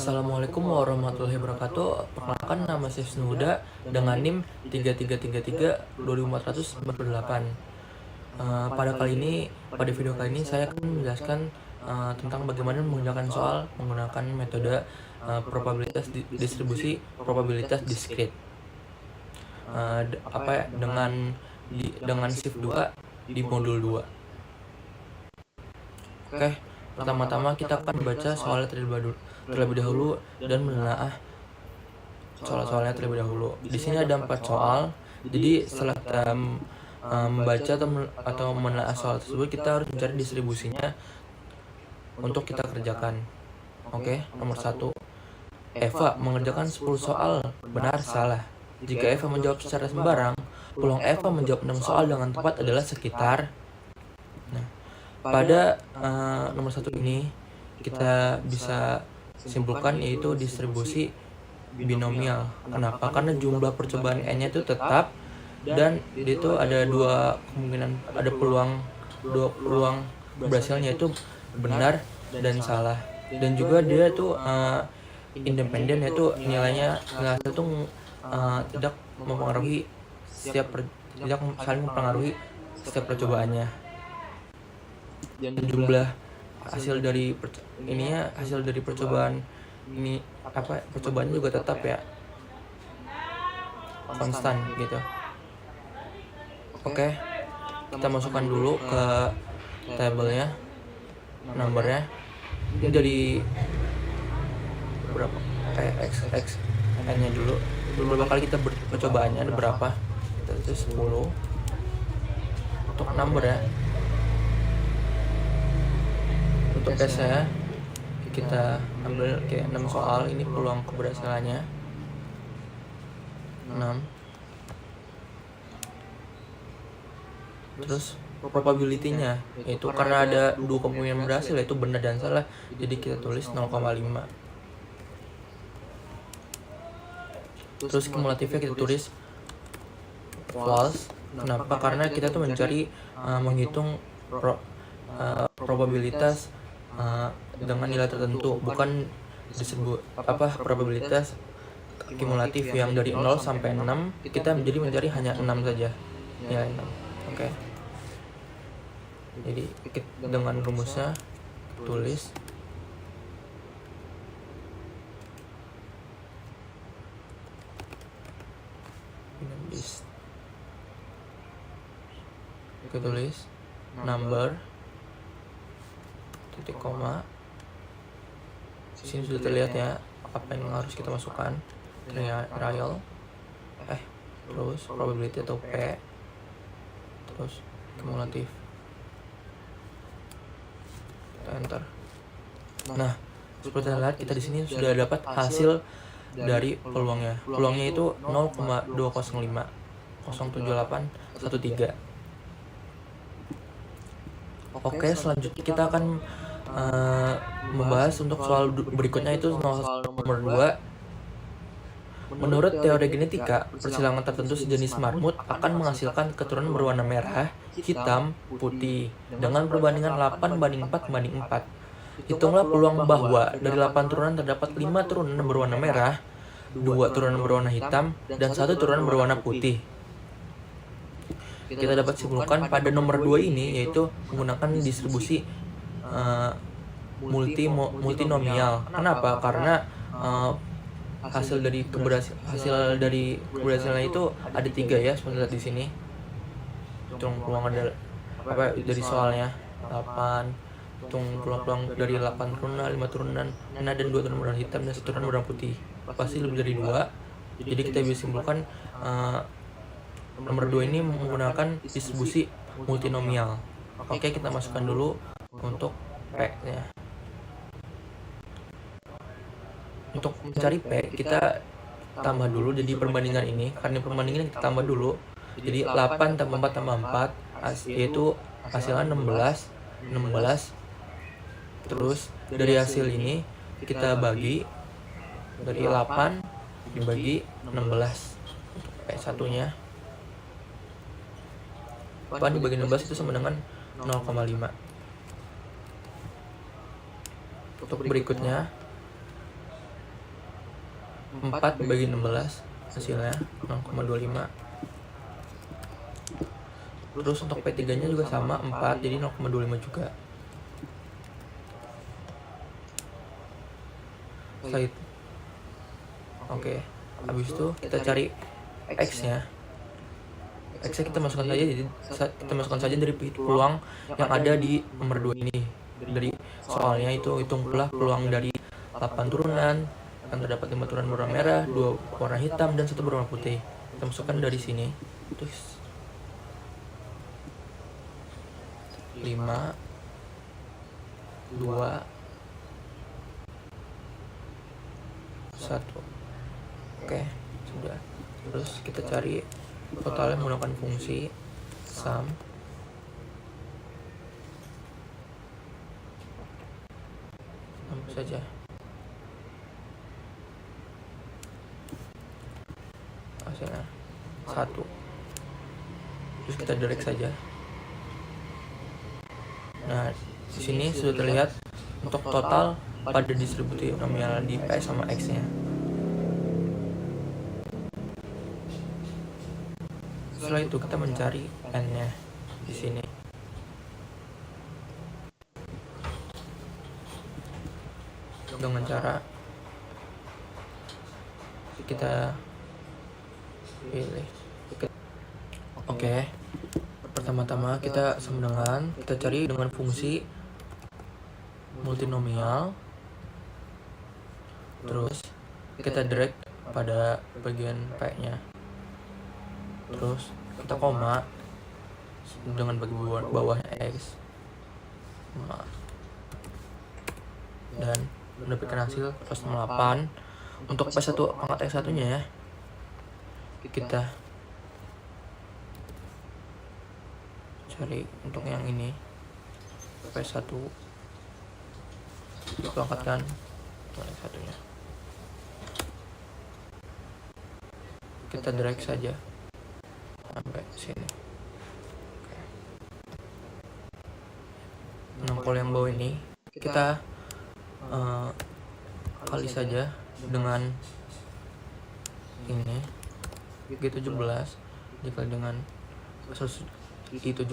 Assalamualaikum warahmatullahi wabarakatuh. Perkenalkan, nama saya Huda dengan NIM 3333 pada video kali ini saya akan menjelaskan tentang bagaimana mengerjakan soal menggunakan metode probabilitas distribusi probabilitas diskrit. Dengan shift 2 di modul 2. Oke, pertama-tama kita akan membaca soalnya terlebih dahulu dan menelaah soal-soalnya terlebih dahulu. Di sini ada 4 soal. Jadi setelah kita membaca atau menelaah soal tersebut, kita harus mencari distribusinya untuk kita kerjakan. Oke, nomor 1. Eva mengerjakan 10 soal, benar salah. Jika Eva menjawab secara sembarang, peluang Eva menjawab 6 soal dengan tepat adalah sekitar. Nah, pada nomor 1 ini kita bisa simpulkan yaitu distribusi binomial. Kenapa? Karena jumlah percobaan n-nya itu tetap dan itu ada dua kemungkinan, ada dua peluang berhasilnya itu benar dan salah. Dan juga dia itu independen, yaitu nilai satu tidak mempengaruhi tidak saling mempengaruhi setiap percobaannya. Dan jumlah hasil dari percobaan ini percobaannya juga tetap ya konstan gitu. Oke, kita masukkan dulu ke tabelnya nomornya. Ini dari berapa x n-nya dulu. Berapa kali kita percobaannya ada berapa? Itu 10 untuk number ya. Untuk S-nya kita ambil kayak 6 soal. Ini peluang keberhasilannya 6. Terus probability-nya yaitu karena ada dua kemungkinan berhasil, yaitu benar dan salah, jadi kita tulis 0,5. Terus kumulatifnya kita tulis false. Kenapa? Karena kita tuh mencari menghitung probabilitas dengan nilai tertentu, bukan disebut probabilitas kumulatif yang dari 0 sampai 6. Kita mencari hanya 6 saja, nilai 6. Oke. Jadi dengan rumusnya tulis kita tulis number titik koma. Di sini sudah terlihat ya apa yang harus kita masukkan. Trial terus probability atau P, terus kumulatif. Enter. Nah, seperti lihat kita di sini sudah dapat hasil dari peluangnya. Peluangnya itu 0,205 07813. Oke, selanjutnya kita akan membahas untuk soal berikutnya, itu nomor 2. Menurut teori genetika, persilangan tertentu sejenis marmut akan menghasilkan keturunan berwarna merah, hitam, putih dengan perbandingan 8:4:4. Hitunglah peluang bahwa dari 8 turunan terdapat 5 turunan berwarna merah, 2 turunan berwarna hitam, dan 1 turunan berwarna putih. Kita dapat simpulkan pada nomor 2 ini, yaitu menggunakan distribusi multinomial. Kenapa? Karena hasil dari keberhasilan itu ada 3 ya, seperti lihat di sini. Hitung peluang ada dari soalnya 8. Hitung peluang dari 8 turunan, 5 turunan, dan 2 turunan berwarna hitam dan 1 turunan berwarna putih. Pasti lebih dari 2. Jadi kita bisa simpulkan nomor 2 ini menggunakan distribusi multinomial. Oke, kita masukkan dulu untuk P-nya. Untuk mencari P, kita tambah dulu jadi perbandingan ini. Karena perbandingan kita tambah dulu. Jadi 8 tambah 4 tambah 4 yaitu hasilnya 16. Terus dari hasil ini kita bagi, dari 8 dibagi 16 untuk P1-nya. 8 dibagi 16 itu sama dengan 0,5. Untuk berikutnya 4 bagi 16 hasilnya 0,25. Terus untuk P3 nya juga sama 4, jadi 0,25 juga. Setelah itu oke, habis itu kita cari X nya. X nya kita masukkan saja, jadi kita masukkan saja dari peluang yang ada di nomor 2 ini. Dari soalnya itu hitunglah peluang dari 8 turunan yang terdapat 5 turunan berwarna merah, 2 warna hitam, dan 1 berwarna putih. Kita masukkan dari sini. Terus 5, 2, 1. Oke, sudah. Terus kita cari totalnya menggunakan fungsi sum. Tambah saja. Hasilnya 1. Terus kita drag saja. Nah, di sini sudah terlihat untuk total pada distribusi nominal di P sama X-nya. Setelah itu kita mencari N-nya di sini. Dengan cara kita pilih. Oke. Pertama-tama kita sama dengan kita cari dengan fungsi multinomial. Terus kita drag pada bagian P-nya. Terus kita koma dengan bagian bawahnya X. Dan mendapatkan hasil plus 8. Untuk P1 pangkat X1 nya ya, kita cari untuk yang ini P1, kita angkatkan X1 nya, kita drag saja sampai sini. Nah, kalau yang bawah ini kita kali saja dengan ini G17 dikali dengan I17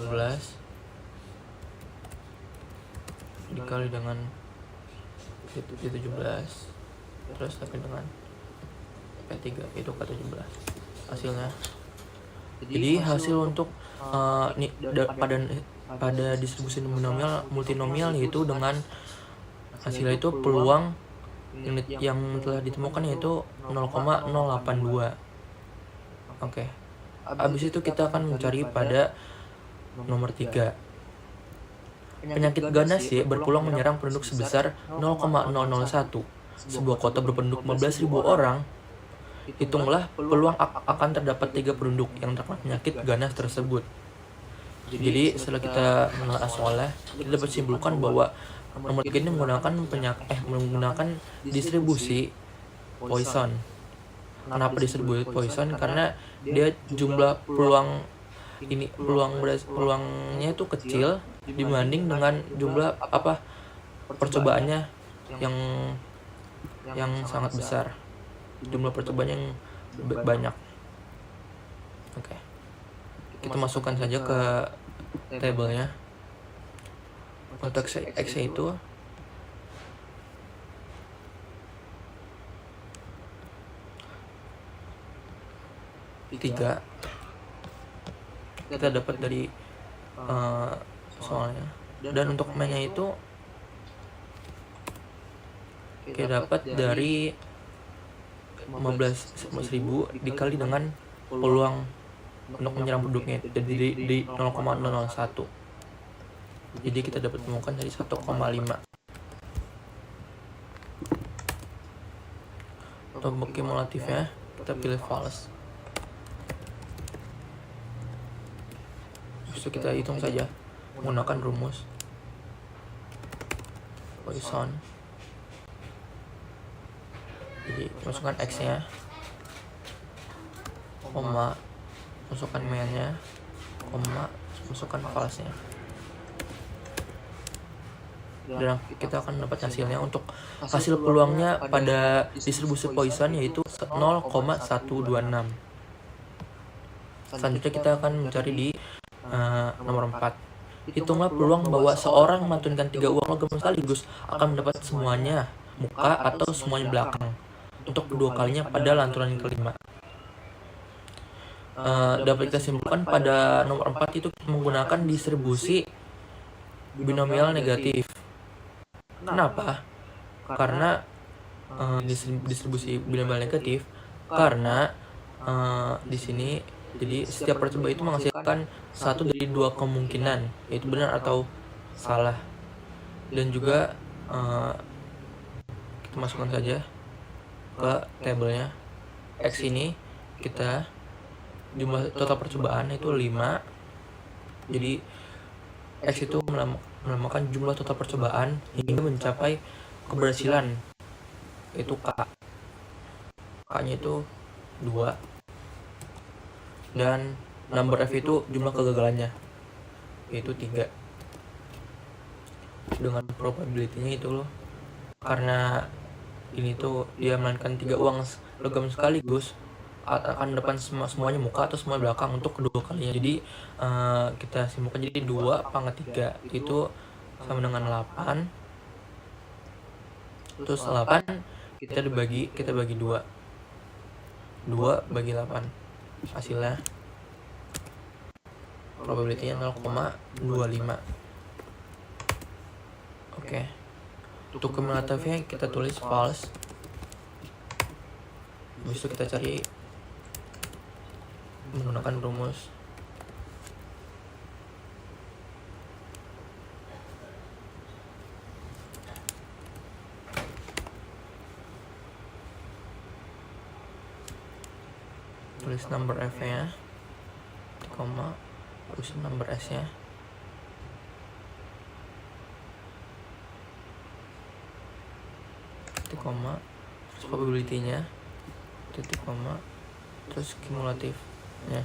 dikali dengan G17 terus dikali dengan P3 itu K17 hasilnya. Jadi hasil untuk pada distribusi multinomial yaitu dengan hasilnya itu peluang unit yang telah ditemukan yaitu 0,082. Oke. Habis itu kita akan mencari pada nomor 3. Penyakit ganas Y berpeluang menyerang penduduk sebesar 0,001. Sebuah kota berpenduduk 15.000 orang. Hitunglah peluang akan terdapat 3 penduduk yang terkena penyakit ganas tersebut. Jadi setelah kita menelaah soalnya, kita dapat simpulkan bahwa nomor 3 ini menggunakan distribusi Poisson. Kenapa distribusi Poisson? Karena dia jumlah peluangnya itu kecil dibanding dengan jumlah percobaannya yang sangat besar. Jumlah percobaan yang banyak. Oke. Kita masukkan saja ke tabelnya. Untuk X itu tiga kita dapat dari soalnya, dan untuk mainnya itu kita dapat dari 15.000 dikali dengan peluang untuk menyerang penduduknya jadi di 0,001. Jadi kita dapat temukan dari 1,5. Untuk kumulatifnya kita pilih false. Terus kita hitung saja menggunakan rumus Poisson. Jadi masukkan X nya, koma, masukkan main-nya, koma, masukkan false nya. dan kita akan dapat hasilnya. Untuk hasil peluangnya pada distribusi Poisson yaitu 0,126. Selanjutnya kita akan mencari di nomor 4. Hitunglah peluang bahwa seorang melantunkan 3 uang logam sekaligus akan mendapat semuanya muka atau semuanya belakang untuk kedua kalinya pada lantunan kelima. Dapat kita simpulkan pada nomor 4 itu menggunakan distribusi binomial negatif. Kenapa? Karena distribusi binomial negatif karena di sini jadi setiap percoba itu menghasilkan satu dari dua kemungkinan, yaitu benar atau salah. Dan juga kita masukkan saja ke tabelnya. X ini kita jumlah total percobaan itu 5. Jadi X itu menamakan jumlah total percobaan hingga mencapai keberhasilan, yaitu K. K-nya itu 2. Dan number F itu jumlah kegagalannya, yaitu 3. Dengan probability-nya itu loh. Karena ini tuh dia memainkan 3 uang logam sekaligus, akan depan semuanya muka atau semua belakang untuk kedua kalinya. Jadi kita simpulkan jadi 2 pangkat 3 itu sama dengan 8. Terus 8 kita bagi 2 bagi 8, hasilnya probability-nya 0,25. Oke. Untuk cumulative-nya kita tulis false. Habis itu kita cari menggunakan rumus. Tulis number F-nya, koma, terus number S-nya. Titik koma, terus probability-nya, titik koma, terus cumulative-nya.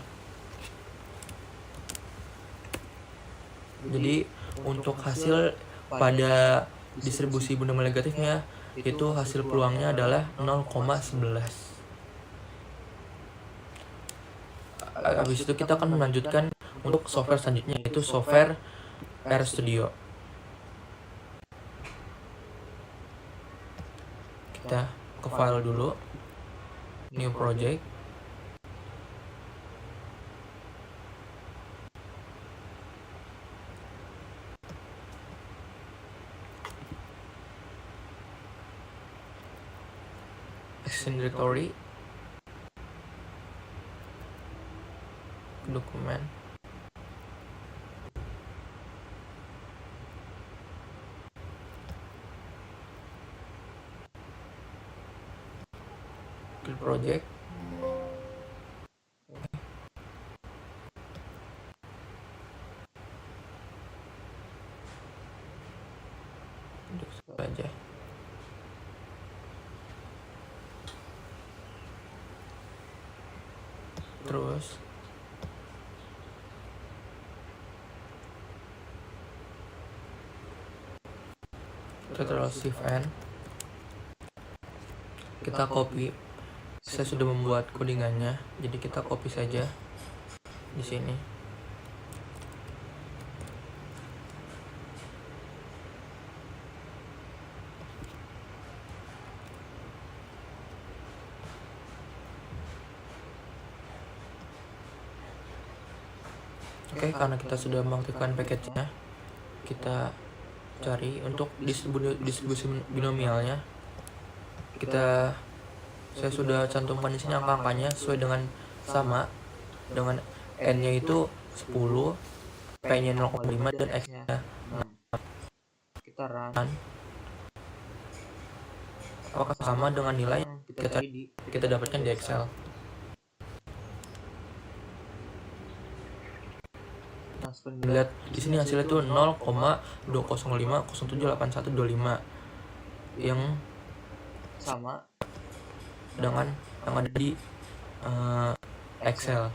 Jadi untuk hasil pada distribusi binomial negatifnya itu hasil peluangnya adalah 0,11. Habis itu kita akan melanjutkan untuk software selanjutnya, yaitu software RStudio. Kita ke file dulu, new project, extend directory, dokumen, build project, untuk saja. Terus Ctrl Shift N, kita copy. Saya sudah membuat codingannya, jadi kita copy saja di sini. Oke, karena kita sudah mengaktifkan package-nya, kita cari untuk distribusi binomialnya. Saya sudah cantumkan di sini angka-angkanya sesuai dengan sama dengan n-nya itu 10, p-nya 0,5 dan x-nya 6. Kita run. Apakah sama dengan nilai yang kita dapatkan di Excel? Lihat di sini hasilnya itu 0,205078125 yang sama dengan yang ada di Excel.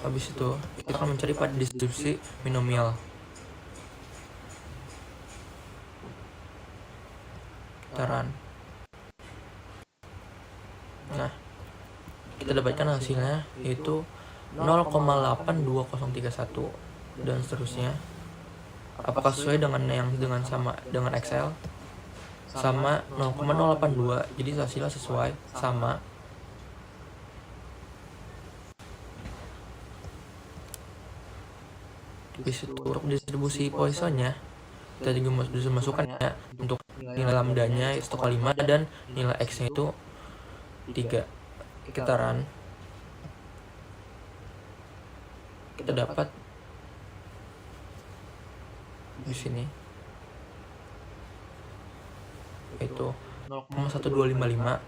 Habis itu kita akan mencari pada distribusi binomial. Kita run. Nah, kita dapatkan hasilnya yaitu 0,82031 dan seterusnya. Apakah sesuai dengan sama dengan Excel? Sama 0,082, jadi hasilnya sesuai sama. Habis itu untuk distribusi Poissonnya kita juga bisa masukkan ya, untuk nilai lambdanya itu 5 dan nilai X nya itu 3. Kita run, kita dapat di sini itu 0,1255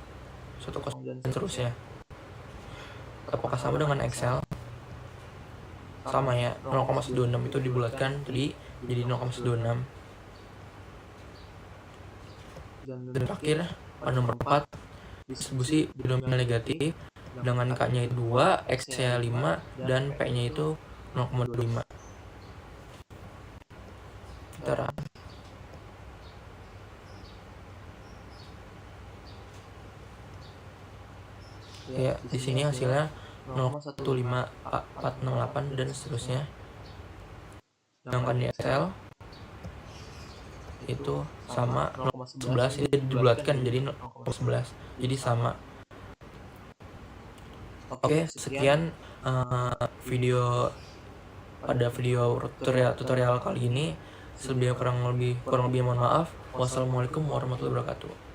10 dan seterusnya. Apakah sama dengan Excel? Sama ya, 0,16 itu dibulatkan jadi 0,16. Dan terakhir nomor 4, distribusi binomial negatif dengan K-nya itu 2, X-nya 5 dan P-nya itu 0,25. Kita run. Ya, di sini hasilnya 0,15468 dan seterusnya. Sedangkan di Excel itu sama 0,11, ini dibulatkan jadi 0,11, jadi sama. Oke, sekian video tutorial kali ini. Sebelumnya kurang lebih mohon maaf. Wassalamualaikum warahmatullahi wabarakatuh.